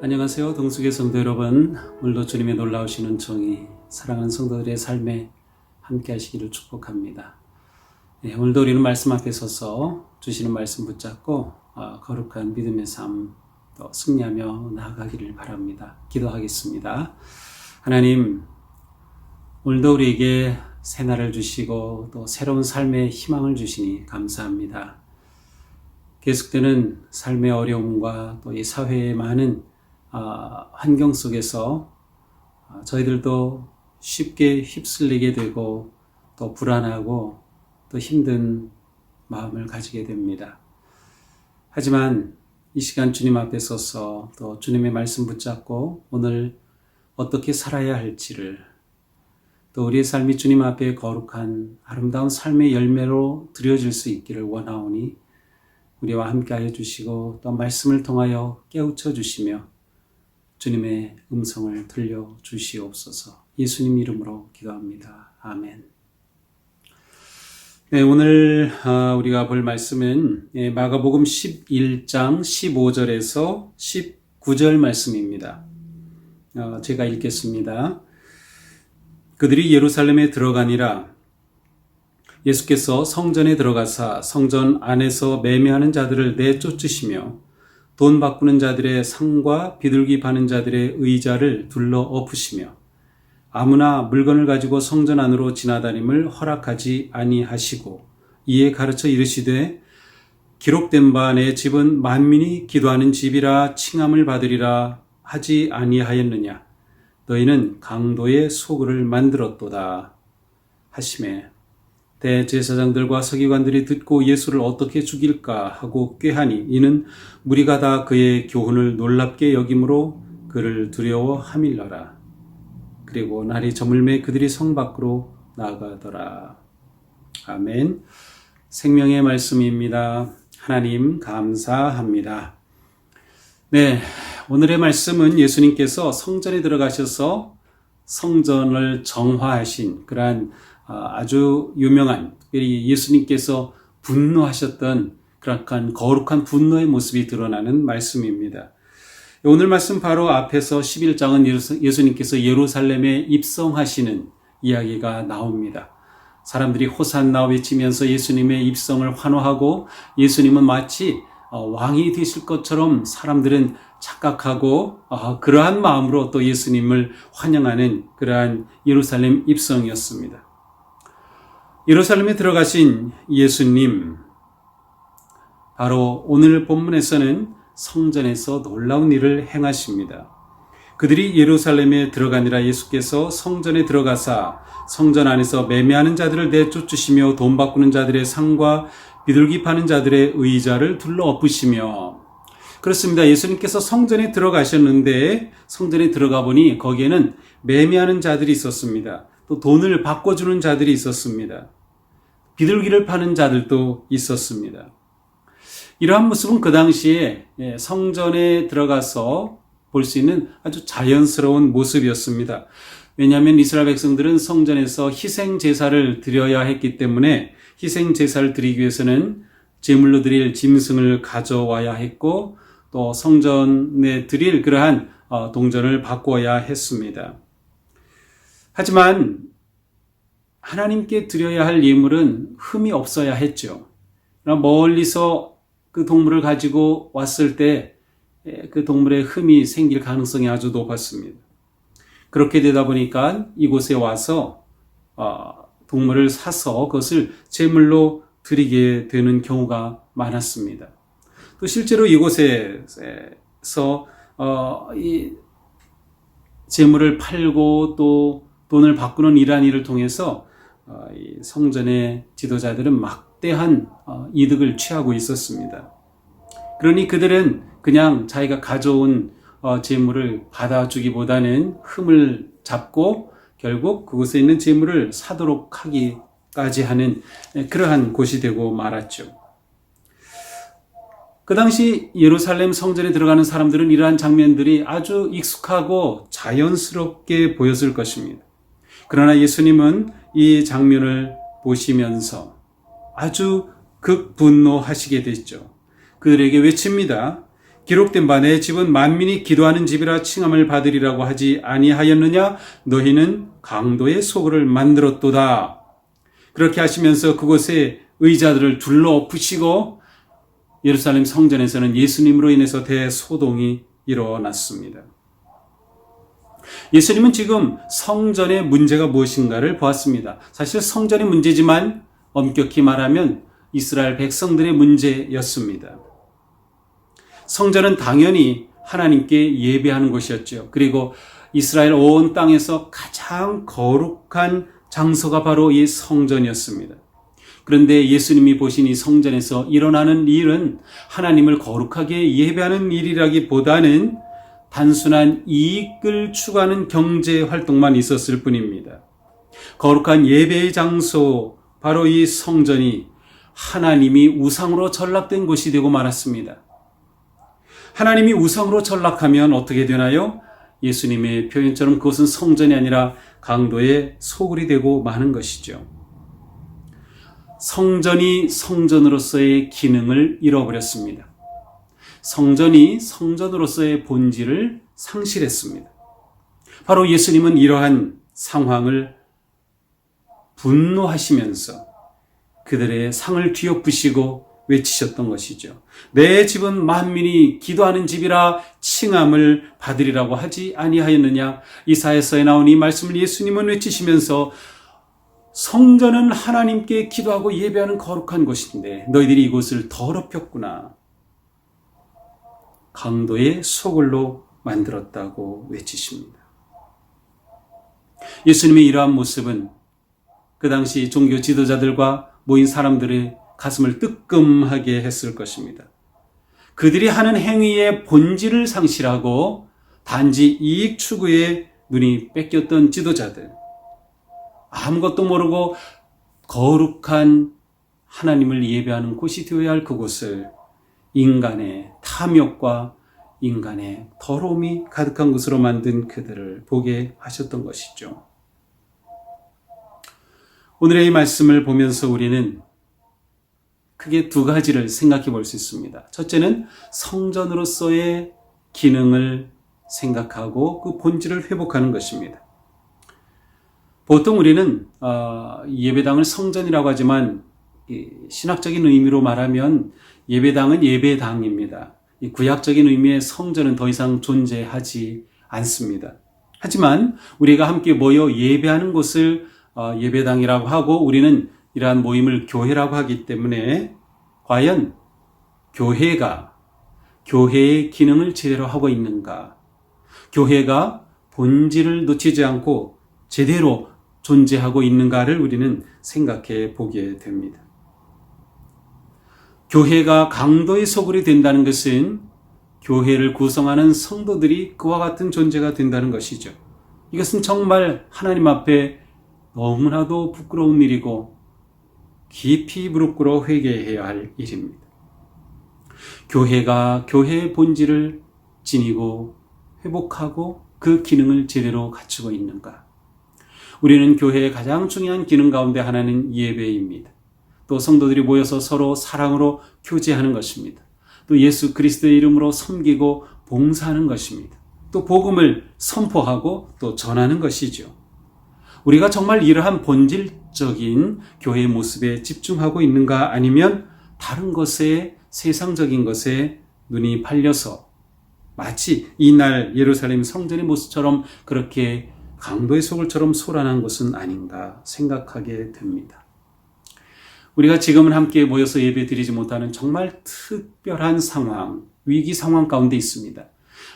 안녕하세요. 동숙의 성도 여러분, 오늘도 주님의 놀라우신 은총이 사랑하는 성도들의 삶에 함께 하시기를 축복합니다. 오늘도 우리는 말씀 앞에 서서 주시는 말씀 붙잡고 거룩한 믿음의 삶 또 승리하며 나아가기를 바랍니다. 기도하겠습니다. 하나님, 오늘도 우리에게 새날을 주시고 또 새로운 삶의 희망을 주시니 감사합니다. 계속되는 삶의 어려움과 또 이 사회의 많은 환경 속에서 저희들도 쉽게 휩쓸리게 되고 또 불안하고 또 힘든 마음을 가지게 됩니다. 하지만 이 시간 주님 앞에 서서 또 주님의 말씀 붙잡고 오늘 어떻게 살아야 할지를 또 우리의 삶이 주님 앞에 거룩한 아름다운 삶의 열매로 드려질 수 있기를 원하오니 우리와 함께 하여 주시고 또 말씀을 통하여 깨우쳐 주시며 주님의 음성을 들려주시옵소서. 예수님 이름으로 기도합니다. 아멘. 네, 오늘 우리가 볼 말씀은 마가복음 11장 15절에서 19절 말씀입니다. 제가 읽겠습니다. 그들이 예루살렘에 들어가니라. 예수께서 성전에 들어가사 성전 안에서 매매하는 자들을 내쫓으시며 돈 바꾸는 자들의 상과 비둘기 파는 자들의 의자를 둘러 엎으시며 아무나 물건을 가지고 성전 안으로 지나다님을 허락하지 아니하시고 이에 가르쳐 이르시되 기록된 바 내 집은 만민이 기도하는 집이라 칭함을 받으리라 하지 아니하였느냐. 너희는 강도의 소굴을 만들었도다 하시매 대제사장들과 서기관들이 듣고 예수를 어떻게 죽일까 하고 꾀하니 이는 무리가 다 그의 교훈을 놀랍게 여김으로 그를 두려워함일러라. 그리고 날이 저물매 그들이 성 밖으로 나가더라. 아멘. 생명의 말씀입니다. 하나님 감사합니다. 네, 오늘의 말씀은 예수님께서 성전에 들어가셔서 성전을 정화하신 그러한 아주 유명한, 특별히 예수님께서 분노하셨던 그런 거룩한 분노의 모습이 드러나는 말씀입니다. 오늘 말씀 바로 앞에서 11장은 예수님께서 예루살렘에 입성하시는 이야기가 나옵니다. 사람들이 호산나 외치면서 예수님의 입성을 환호하고 예수님은 마치 왕이 되실 것처럼 사람들은 착각하고 그러한 마음으로 또 예수님을 환영하는 그러한 예루살렘 입성이었습니다. 예루살렘에 들어가신 예수님, 바로 오늘 본문에서는 성전에서 놀라운 일을 행하십니다. 그들이 예루살렘에 들어가니라. 예수께서 성전에 들어가사 성전 안에서 매매하는 자들을 내쫓으시며 돈 바꾸는 자들의 상과 비둘기 파는 자들의 의자를 둘러 엎으시며. 그렇습니다. 예수님께서 성전에 들어가셨는데 성전에 들어가 보니 거기에는 매매하는 자들이 있었습니다. 또 돈을 바꿔주는 자들이 있었습니다. 비둘기를 파는 자들도 있었습니다. 이러한 모습은 그 당시에 성전에 들어가서 볼 수 있는 아주 자연스러운 모습이었습니다. 왜냐하면 이스라엘 백성들은 성전에서 희생 제사를 드려야 했기 때문에 희생 제사를 드리기 위해서는 제물로 드릴 짐승을 가져와야 했고 또 성전에 드릴 그러한 동전을 바꿔야 했습니다. 하지만 하나님께 드려야 할 예물은 흠이 없어야 했죠. 멀리서 그 동물을 가지고 왔을 때 그 동물의 흠이 생길 가능성이 아주 높았습니다. 그렇게 되다 보니까 이곳에 와서 동물을 사서 그것을 제물로 드리게 되는 경우가 많았습니다. 또 실제로 이곳에서 이 제물을 팔고 또 돈을 바꾸는 이러한 일을 통해서 이 성전의 지도자들은 막대한 이득을 취하고 있었습니다. 그러니 그들은 그냥 자기가 가져온 제물을 받아주기보다는 흠을 잡고 결국 그곳에 있는 제물을 사도록 하기까지 하는 그러한 곳이 되고 말았죠. 그 당시 예루살렘 성전에 들어가는 사람들은 이러한 장면들이 아주 익숙하고 자연스럽게 보였을 것입니다. 그러나 예수님은 이 장면을 보시면서 아주 극분노하시게 됐죠. 그들에게 외칩니다. 기록된 바 내 집은 만민이 기도하는 집이라 칭함을 받으리라고 하지 아니하였느냐? 너희는 강도의 소굴을 만들었도다. 그렇게 하시면서 그곳에 의자들을 둘러 엎으시고 예루살렘 성전에서는 예수님으로 인해서 대소동이 일어났습니다. 예수님은 지금 성전의 문제가 무엇인가를 보았습니다. 사실 성전의 문제지만 엄격히 말하면 이스라엘 백성들의 문제였습니다. 성전은 당연히 하나님께 예배하는 곳이었죠. 그리고 이스라엘 온 땅에서 가장 거룩한 장소가 바로 이 성전이었습니다. 그런데 예수님이 보신 이 성전에서 일어나는 일은 하나님을 거룩하게 예배하는 일이라기보다는 단순한 이익을 추구하는 경제 활동만 있었을 뿐입니다. 거룩한 예배의 장소, 바로 이 성전이 하나님이 우상으로 전락된 곳이 되고 말았습니다. 하나님이 우상으로 전락하면 어떻게 되나요? 예수님의 표현처럼 그것은 성전이 아니라 강도의 소굴이 되고 마는 것이죠. 성전이 성전으로서의 기능을 잃어버렸습니다. 성전이 성전으로서의 본질을 상실했습니다. 바로 예수님은 이러한 상황을 분노하시면서 그들의 상을 뒤엎으시고 외치셨던 것이죠. 내 집은 만민이 기도하는 집이라 칭함을 받으리라고 하지 아니하였느냐? 이사야서에 나온 이 말씀을 예수님은 외치시면서 성전은 하나님께 기도하고 예배하는 거룩한 곳인데 너희들이 이곳을 더럽혔구나. 강도의 소굴로 만들었다고 외치십니다. 예수님의 이러한 모습은 그 당시 종교 지도자들과 모인 사람들의 가슴을 뜨끔하게 했을 것입니다. 그들이 하는 행위의 본질을 상실하고 단지 이익 추구에 눈이 뺏겼던 지도자들, 아무것도 모르고 거룩한 하나님을 예배하는 곳이 되어야 할 그곳을 인간의 탐욕과 인간의 더러움이 가득한 곳으로 만든 그들을 보게 하셨던 것이죠. 오늘의 이 말씀을 보면서 우리는 크게 두 가지를 생각해 볼 수 있습니다. 첫째는 성전으로서의 기능을 생각하고 그 본질을 회복하는 것입니다. 보통 우리는 예배당을 성전이라고 하지만 신학적인 의미로 말하면 예배당은 예배당입니다. 이 구약적인 의미의 성전은 더 이상 존재하지 않습니다. 하지만 우리가 함께 모여 예배하는 곳을 예배당이라고 하고 우리는 이러한 모임을 교회라고 하기 때문에 과연 교회가 교회의 기능을 제대로 하고 있는가? 교회가 본질을 놓치지 않고 제대로 존재하고 있는가를 우리는 생각해 보게 됩니다. 교회가 강도의 소굴이 된다는 것은 교회를 구성하는 성도들이 그와 같은 존재가 된다는 것이죠. 이것은 정말 하나님 앞에 너무나도 부끄러운 일이고 깊이 무릎 꿇어 회개해야 할 일입니다. 교회가 교회의 본질을 지니고 회복하고 그 기능을 제대로 갖추고 있는가? 우리는 교회의 가장 중요한 기능 가운데 하나는 예배입니다. 또 성도들이 모여서 서로 사랑으로 교제하는 것입니다. 또 예수 그리스도의 이름으로 섬기고 봉사하는 것입니다. 또 복음을 선포하고 또 전하는 것이죠. 우리가 정말 이러한 본질적인 교회의 모습에 집중하고 있는가 아니면 다른 것에 세상적인 것에 눈이 팔려서 마치 이날 예루살렘 성전의 모습처럼 그렇게 강도의 소굴처럼 소란한 것은 아닌가 생각하게 됩니다. 우리가 지금은 함께 모여서 예배 드리지 못하는 정말 특별한 상황, 위기 상황 가운데 있습니다.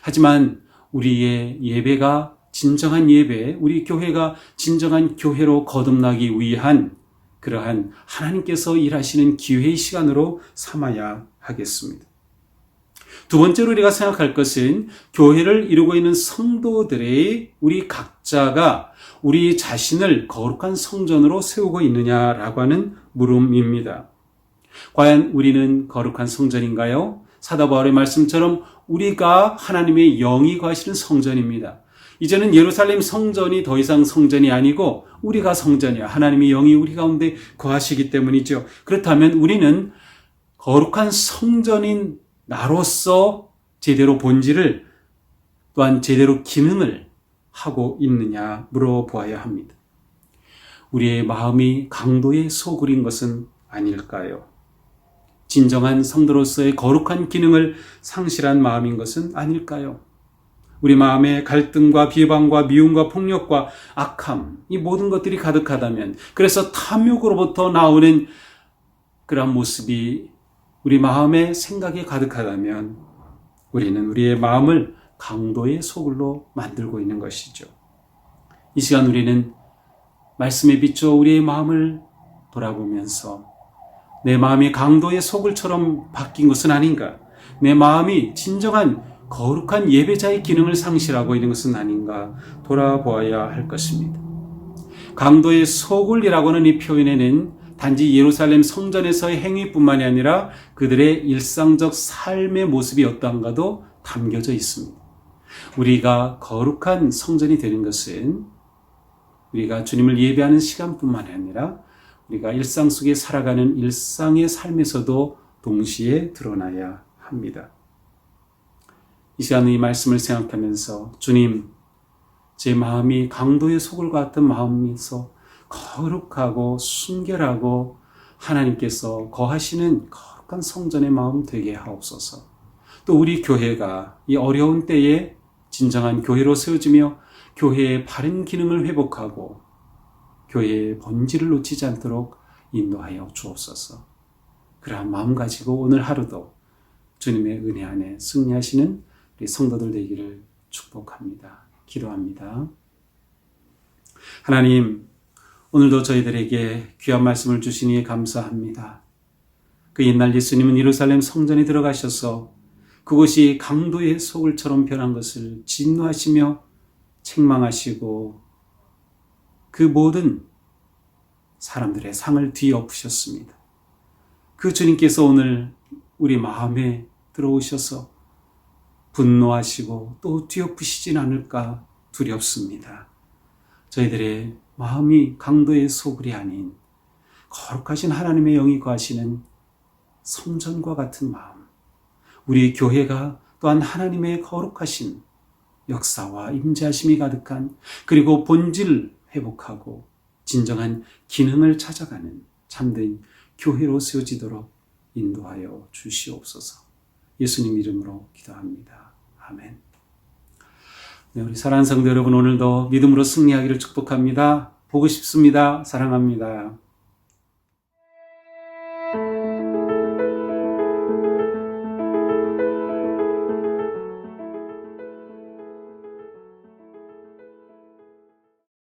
하지만 우리의 예배가 진정한 예배, 우리 교회가 진정한 교회로 거듭나기 위한 그러한 하나님께서 일하시는 기회의 시간으로 삼아야 하겠습니다. 두 번째로 우리가 생각할 것은 교회를 이루고 있는 성도들의 우리 각자가 우리 자신을 거룩한 성전으로 세우고 있느냐라고 하는 물음입니다. 과연 우리는 거룩한 성전인가요? 사도 바울의 말씀처럼 우리가 하나님의 영이 거하시는 성전입니다. 이제는 예루살렘 성전이 더 이상 성전이 아니고 우리가 성전이야. 하나님의 영이 우리 가운데 거하시기 때문이죠. 그렇다면 우리는 거룩한 성전인 나로서 제대로 본질을 또한 제대로 기능을 하고 있느냐 물어보아야 합니다. 우리의 마음이 강도의 소굴인 것은 아닐까요? 진정한 성도로서의 거룩한 기능을 상실한 마음인 것은 아닐까요? 우리 마음에 갈등과 비방과 미움과 폭력과 악함, 이 모든 것들이 가득하다면, 그래서 탐욕으로부터 나오는 그런 모습이 우리 마음의 생각이 가득하다면 우리는 우리의 마음을 강도의 소굴로 만들고 있는 것이죠. 이 시간 우리는 말씀에 비추어 우리의 마음을 돌아보면서 내 마음이 강도의 소굴처럼 바뀐 것은 아닌가? 내 마음이 진정한 거룩한 예배자의 기능을 상실하고 있는 것은 아닌가 돌아보아야 할 것입니다. 강도의 소굴이라고 하는 이 표현에는 단지 예루살렘 성전에서의 행위뿐만이 아니라 그들의 일상적 삶의 모습이 어떠한가도 담겨져 있습니다. 우리가 거룩한 성전이 되는 것은 우리가 주님을 예배하는 시간뿐만이 아니라 우리가 일상 속에 살아가는 일상의 삶에서도 동시에 드러나야 합니다. 이 시간 이 말씀을 생각하면서 주님, 제 마음이 강도의 소굴 같은 마음에서 거룩하고 순결하고 하나님께서 거하시는 거룩한 성전의 마음 되게 하옵소서. 또 우리 교회가 이 어려운 때에 진정한 교회로 세워지며 교회의 바른 기능을 회복하고 교회의 본질을 놓치지 않도록 인도하여 주옵소서. 그러한 마음 가지고 오늘 하루도 주님의 은혜 안에 승리하시는 우리 성도들 되기를 축복합니다. 기도합니다. 하나님, 오늘도 저희들에게 귀한 말씀을 주시니 감사합니다. 그 옛날 예수님은 예루살렘 성전에 들어가셔서 그곳이 강도의 소굴처럼 변한 것을 진노하시며 책망하시고 그 모든 사람들의 상을 뒤엎으셨습니다. 그 주님께서 오늘 우리 마음에 들어오셔서 분노하시고 또 뒤엎으시진 않을까 두렵습니다. 저희들의 마음이 강도의 소굴이 아닌 거룩하신 하나님의 영이 거하시는 성전과 같은 마음, 우리 교회가 또한 하나님의 거룩하신 역사와 임재하심이 가득한, 그리고 본질을 회복하고 진정한 기능을 찾아가는 참된 교회로 세워지도록 인도하여 주시옵소서. 예수님 이름으로 기도합니다. 아멘. 네, 우리 사랑하는 성도 여러분, 오늘도 믿음으로 승리하기를 축복합니다. 보고 싶습니다. 사랑합니다.